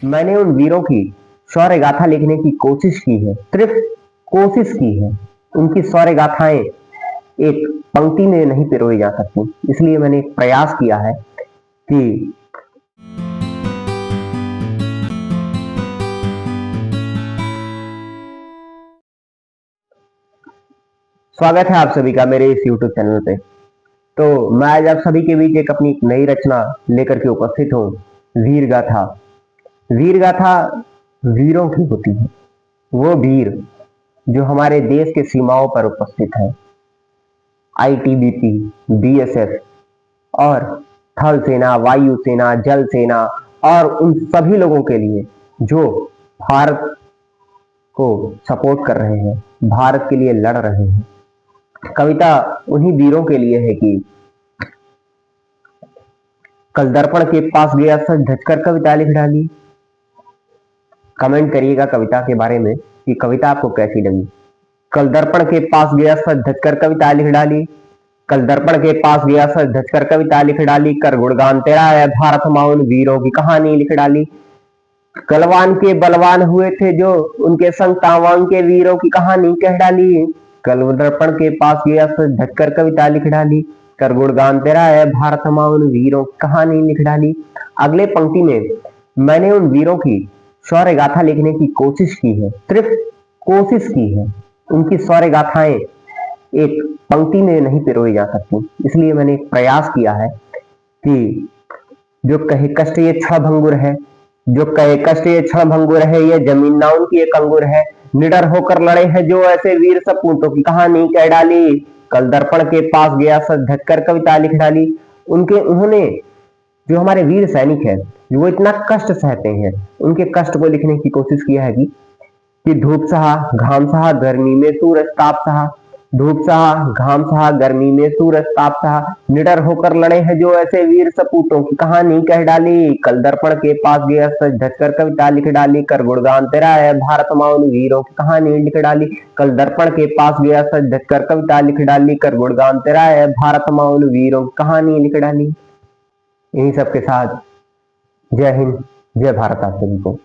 मैंने उन वीरों की शौर्य गाथा लिखने की कोशिश की है, सिर्फ कोशिश की है। उनकी शौर्य गाथाएं एक पंक्ति में नहीं पिरोई जा सकती, इसलिए मैंने एक प्रयास किया है कि स्वागत है आप सभी का मेरे इस YouTube चैनल पे। तो मैं आज आप सभी के बीच एक अपनी एक नई रचना लेकर के उपस्थित हूँ, वीर गाथा। वीर गाथा वीरों की होती है, वो वीर जो हमारे देश के सीमाओं पर उपस्थित है। आईटीबीपी, बीएसएफ और थल सेना, वायु सेना, जल सेना और उन सभी लोगों के लिए जो भारत को सपोर्ट कर रहे हैं, भारत के लिए लड़ रहे हैं। कविता उन्हीं वीरों के लिए है कि कल दर्पण के पास गया सच ढचकर कविता लिख डाली। कमेंट करिएगा कविता के बारे में कि कविता आपको कैसी लगी। कल दर्पण के पास गया सच ढचकर कविता लिख डाली। कल दर्पण के पास गया सच ढचकर कविता लिख डाली। कर गुणगान तेरा है भारत माँ उन वीरों की कहानी लिख डाली। कलवान के बलवान हुए थे जो उनके संग तावांग के वीरों की कहानी कह डाली। कल दर्पण के पास गया सच ढचकर कविता लिख डाली। कर गुणगान तेरा है भारत माँ उन वीरों की कहानी लिख डाली। अगले पंक्ति में मैंने उन वीरों की शौर्य गाथा लिखने की कोशिश की है, सिर्फ कोशिश की है। उनकी शौर्य गाथाएं एक पंक्ति में नहीं पिरोई जा सकती, इसलिए मैंने एक प्रयास किया है कि जो कहे कष्ट ये क्षण भंगुर है, जो कहे कष्ट ये क्षण भंगुर है, ये जमीन ना उनकी एक अंगुर है। निडर होकर लड़े हैं जो ऐसे वीर सपूतों की कहानी कह डाली। कल दर्पण के पास गया सच ढककर कविता लिख डाली। उन्होंने जो हमारे वीर सैनिक है, जो वो इतना कष्ट सहते हैं, उनके कष्ट को लिखने की कोशिश किया है कि धूप सहा घाम सहा गर्मी में सूरज ताप सहा। धूप सहा घाम सहा गर्मी में सूरज ताप सहा। निडर होकर लड़े हैं जो ऐसे वीर सपूतों की कहानी कह डाली। कल दर्पण के पास गया सच ढचकर कविता लिख डाली। कर गुणगान तेरा है भारत माँ उन वीरों की कहानी लिख डाली। कल दर्पण के पास गया सच ढचकर कविता लिख डाली। कर गुणगान तेरा है भारत माँ उन वीरों की कहानी लिख डाली। इन्हीं सबके साथ जय हिंद, जय भारत आप सभी को।